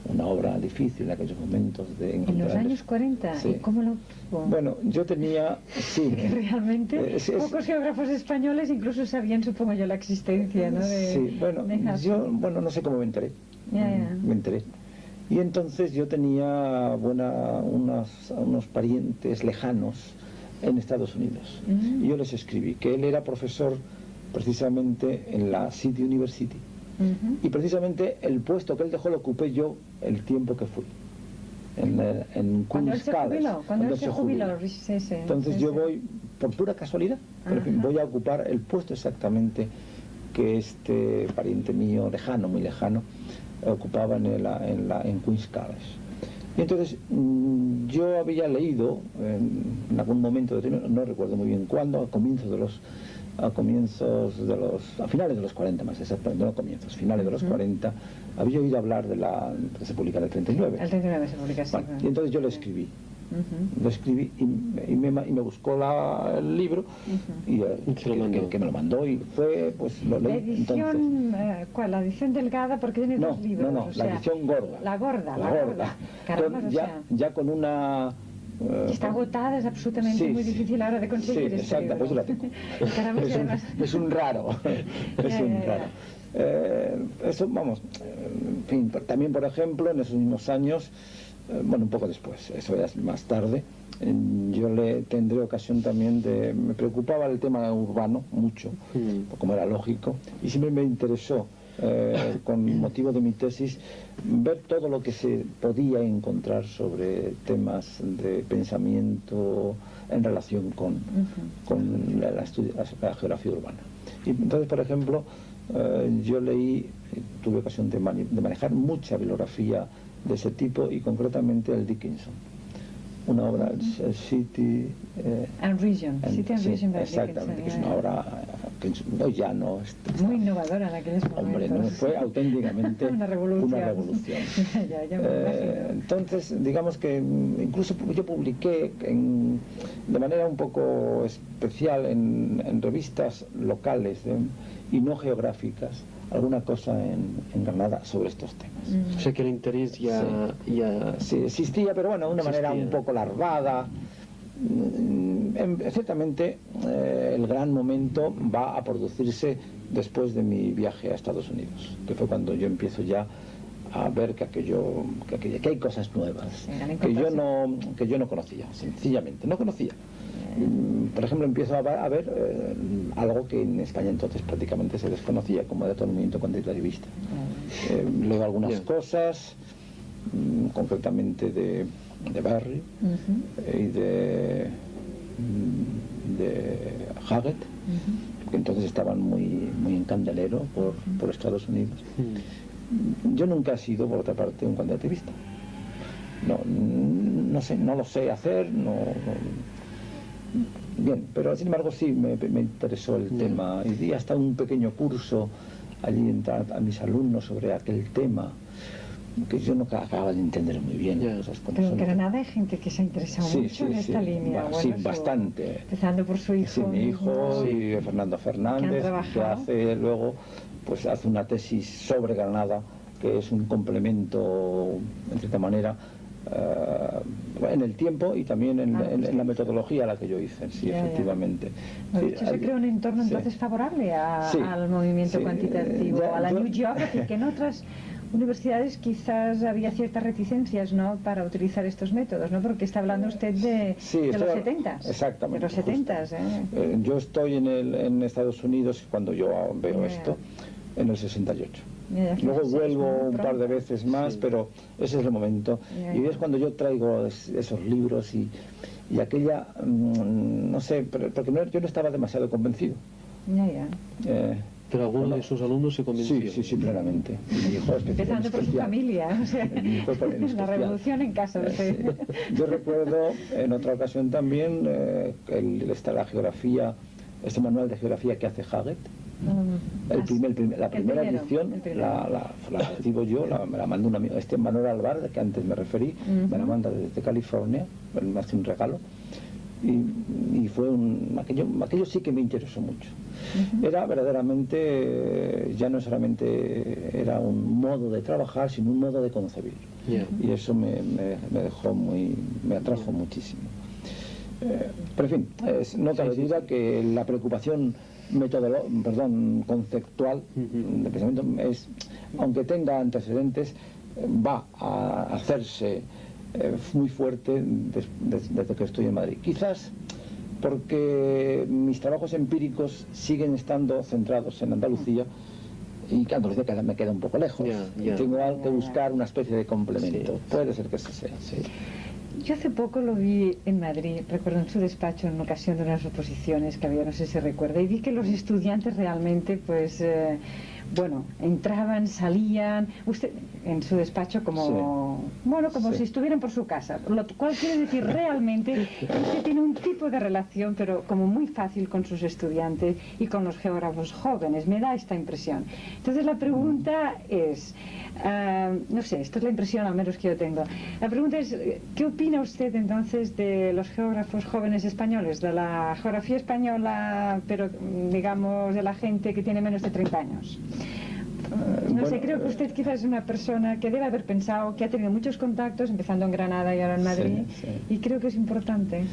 una obra difícil en aquellos momentos de encontrar. ¿En los años 40? Sí. ¿Y cómo lo tuvo? Bueno, yo tenía... Sí. Realmente pocos geógrafos españoles incluso sabían, supongo yo, la existencia, ¿no? Sí, bueno, yo no sé cómo me enteré. Me enteré. Y entonces yo tenía unos parientes lejanos en Estados Unidos. Y yo les escribí que él era profesor precisamente en la City University. Y precisamente el puesto que él dejó lo ocupé yo el tiempo que fui. En Queen's College. Cuando él se jubiló. Entonces yo voy, por pura casualidad, pero en fin, voy a ocupar el puesto exactamente que este pariente mío lejano, muy lejano, ocupaba en Queen's College. Y entonces yo había leído en algún momento determinado, no recuerdo muy bien cuándo, a finales de los 40 más exactamente, no comienzos, finales de los 40, había oído hablar que se publica en el 39. El 39 se publica, sí. Bueno, y entonces yo lo escribí. Lo escribí y me buscó el libro y que me lo mandó, y fue, pues lo leí. ¿La edición, cuál? ¿La edición delgada? Porque tiene dos libros. No, la edición gorda. La gorda. Caramba, ya con una... está agotada, es absolutamente muy difícil ahora de conseguir. Sí, exacto, pues la tengo. Caramba, es un raro. Es un raro. Eso, vamos, en fin, también, por ejemplo, en esos mismos años, un poco después, eso ya es más tarde, yo tendré ocasión también me preocupaba el tema urbano mucho, como era lógico, y siempre me interesó, con motivo de mi tesis, ver todo lo que se podía encontrar sobre temas de pensamiento en relación con la geografía urbana. Y entonces, por ejemplo, yo leí tuve ocasión de manejar mucha bibliografía de ese tipo, y concretamente el Dickinson. Una obra, el City and Region, City and Region, exactamente, que es una obra que ya no es muy innovadora en aquellos momentos. Hombre, no, fue auténticamente una revolución. Entonces, digamos que incluso yo publiqué de manera un poco especial en revistas locales y no geográficas alguna cosa en Granada sobre estos temas. O sea que el interés sí existía, pero bueno, de una manera un poco larvada. Ciertamente el gran momento va a producirse después de mi viaje a Estados Unidos, que fue cuando yo empiezo ya a ver que hay cosas nuevas que yo no conocía, sencillamente no conocía. Por ejemplo, empiezo a ver algo que en España entonces prácticamente se desconocía, como era todo el movimiento cuantitativista. Leo algunas cosas, concretamente de Barry y de Haggett, que entonces estaban muy en candelero por Estados Unidos. Yo nunca he sido, por otra parte, un cuantitativista. No lo sé hacer, bien, pero sin embargo sí me interesó el tema, y di hasta un pequeño curso allí a mis alumnos sobre aquel tema, que yo no acababa de entender muy bien. Pero en Granada hay gente que se ha interesado mucho en esta línea. Sí, bastante. Empezando por su hijo. Sí, mi hijo y Fernando Fernández, que hace luego, pues hace una tesis sobre Granada, que es un complemento, en cierta manera, en el tiempo y también en la metodología a la que yo hice, efectivamente. De hecho, se creó un entorno entonces favorable al movimiento cuantitativo, a la New Geography, que en otras universidades quizás había ciertas reticencias, ¿no?, para utilizar estos métodos, ¿no? Porque está hablando usted de los 70s. Exactamente. De los 70s, yo estoy en Estados Unidos cuando yo veo esto, en el 68. Luego vuelvo un par de veces más, pero ese es el momento. Y es cuando yo traigo esos libros y aquella, no sé, porque yo no estaba demasiado convencido. Pero alguno de sus alumnos se convenció. Sí, plenamente. Mi hijo empezando por su familia, o sea, la revolución en casa. Yo recuerdo en otra ocasión también la geografía, este manual de geografía que hace Haggett. La primera edición la recibo yo, me la manda un amigo, Manuel Alvar, que antes me referí, me la manda desde California, me hace un regalo, y fue aquello sí que me interesó mucho. Era verdaderamente, ya no solamente era un modo de trabajar, sino un modo de concebir, y eso me atrajo muchísimo. Pero en fin, no cabe duda que la preocupación conceptual de pensamiento es, aunque tenga antecedentes, va a hacerse muy fuerte desde que estoy en Madrid. Quizás porque mis trabajos empíricos siguen estando centrados en Andalucía, y que Andalucía me queda un poco lejos, y tengo que buscar una especie de complemento. Puede ser que eso sea. Yo hace poco lo vi en Madrid, recuerdo en su despacho en ocasión de unas oposiciones que había, no sé si recuerda, y vi que los estudiantes realmente, pues, entraban, salían, usted en su despacho como si estuvieran por su casa, lo cual quiere decir realmente que usted tiene un tipo de relación, pero como muy fácil con sus estudiantes y con los geógrafos jóvenes, me da esta impresión. Entonces la pregunta es, no sé, esta es la impresión al menos que yo tengo. La pregunta es, ¿qué opina usted entonces de los geógrafos jóvenes españoles, de la geografía española, pero digamos de la gente que tiene menos de 30 años? No sé, creo que usted quizás es una persona que debe haber pensado, que ha tenido muchos contactos, empezando en Granada y ahora en Madrid, y creo que es importante.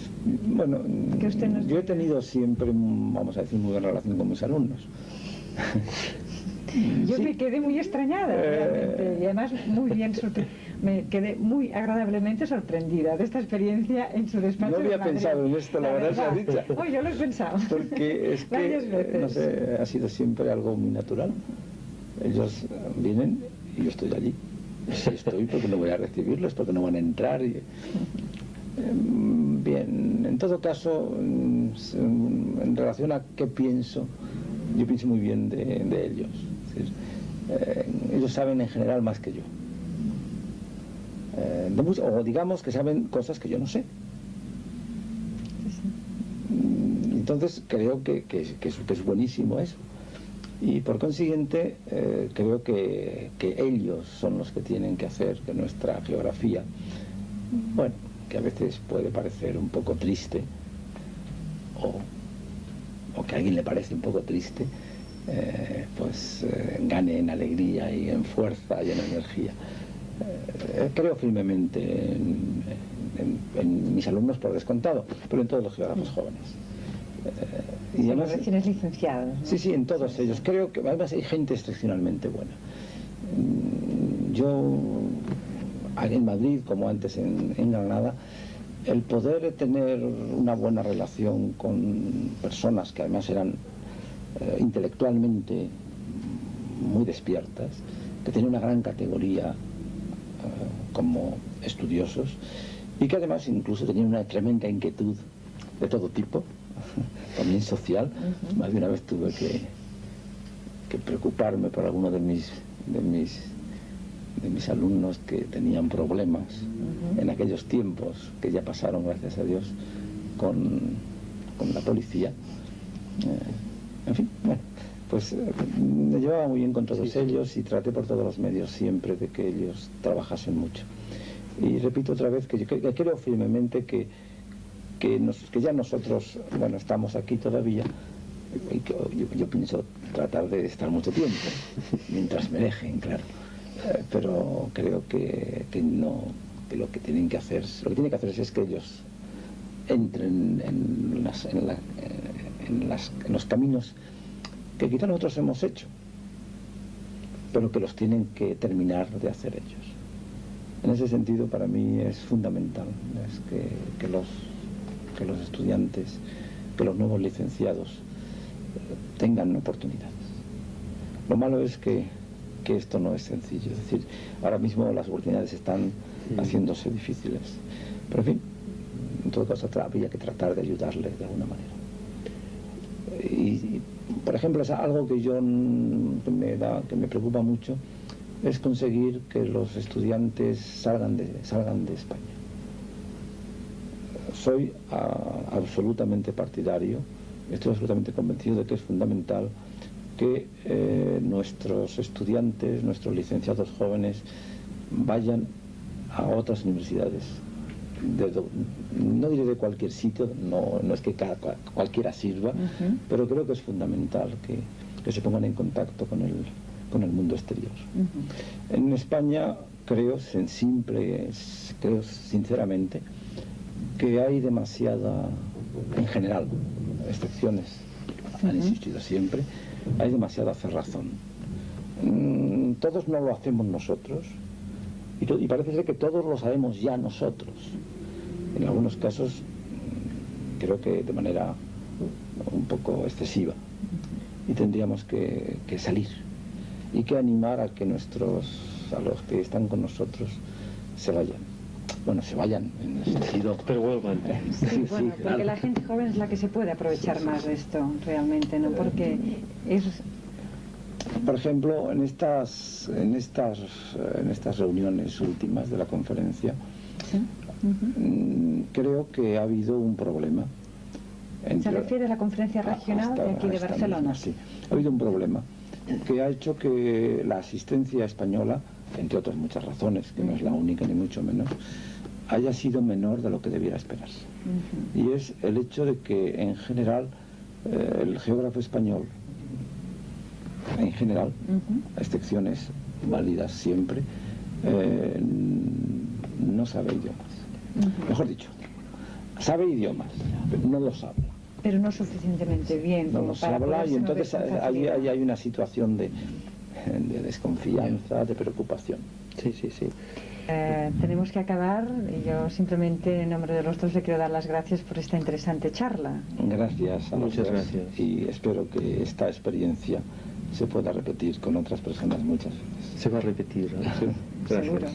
Bueno, que usted yo he tenido siempre, vamos a decir, muy buena relación con mis alumnos. Yo me quedé muy extrañada realmente, y además me quedé muy agradablemente sorprendida de esta experiencia en su despacho. No había pensado en esto, la verdad sea dicha. Yo lo he pensado. Porque es que, no sé, ha sido siempre algo muy natural. Ellos vienen y yo estoy allí. Si estoy, porque no voy a recibirlos, porque no van a entrar. Bien, en todo caso, en relación a qué pienso, yo pienso muy bien de ellos. Es decir, ellos saben en general más que yo. O digamos que saben cosas que yo no sé. Entonces creo que es buenísimo eso. Y por consiguiente creo que ellos son los que tienen que hacer que nuestra geografía, bueno, que a veces puede parecer un poco triste, o que a alguien le parece un poco triste, pues gane en alegría y en fuerza y en energía. Creo firmemente en mis alumnos por descontado, pero en todos los geógrafos jóvenes. Y además, recién licenciados, ¿no? Sí, en todos ellos. Creo que además hay gente excepcionalmente buena. Yo, en Madrid, como antes en Granada, el poder tener una buena relación con personas que además eran intelectualmente muy despiertas, que tenían una gran categoría como estudiosos, y que además incluso tenían una tremenda inquietud de todo tipo, también social. Más de una vez tuve que preocuparme por alguno de mis alumnos que tenían problemas en aquellos tiempos que ya pasaron, gracias a Dios, con la policía. En fin, bueno, pues me llevaba muy bien con todos ellos y traté por todos los medios siempre de que ellos trabajasen mucho. Y repito otra vez que yo creo firmemente que ya nosotros, bueno, estamos aquí todavía, y que yo pienso tratar de estar mucho tiempo, mientras me dejen, claro. Pero creo que lo que tienen que hacer es que ellos entren en los caminos que quizá nosotros hemos hecho, pero que los tienen que terminar de hacer ellos. En ese sentido, para mí es fundamental que los estudiantes, que los nuevos licenciados tengan oportunidades. Lo malo es que esto no es sencillo. Es decir, ahora mismo las oportunidades están haciéndose difíciles. Pero en fin, en todo caso habría que tratar de ayudarles de alguna manera. Y por ejemplo, es algo que me preocupa mucho, es conseguir que los estudiantes salgan de España. Soy absolutamente partidario, estoy absolutamente convencido de que es fundamental que nuestros estudiantes, nuestros licenciados jóvenes vayan a otras universidades, no diré de cualquier sitio, no es que cualquiera sirva, pero creo que es fundamental que se pongan en contacto con el mundo exterior. En España creo sinceramente que hay demasiada, en general, excepciones han existido siempre, hay demasiada cerrazón. Todos no lo hacemos nosotros, y parece ser que todos lo sabemos ya nosotros. En algunos casos creo que de manera un poco excesiva, y tendríamos que salir y que animar a los que están con nosotros se vayan en el sentido, pero vuelvan. Sí, bueno, porque la gente joven es la que se puede aprovechar más de esto realmente, ¿no? Porque es... Por ejemplo, en estas reuniones últimas de la conferencia, creo que ha habido un problema. ¿Se refiere a la conferencia regional de aquí de Barcelona? Sí, ha habido un problema que ha hecho que la asistencia española, entre otras muchas razones, que no es la única ni mucho menos, haya sido menor de lo que debiera esperarse. Y es el hecho de que en general el geógrafo español, en general, a excepciones válidas siempre, no sabe idiomas. Mejor dicho, sabe idiomas, pero no los habla. Pero no suficientemente bien. No los habla, y entonces hay una situación de desconfianza, de preocupación. Sí. Tenemos que acabar, y yo simplemente en nombre de los dos le quiero dar las gracias por esta interesante charla. Gracias a los dos. Muchas gracias. Y espero que esta experiencia se pueda repetir con otras personas muchas veces. Se va a repetir, ¿no? Sí. Gracias. Seguro.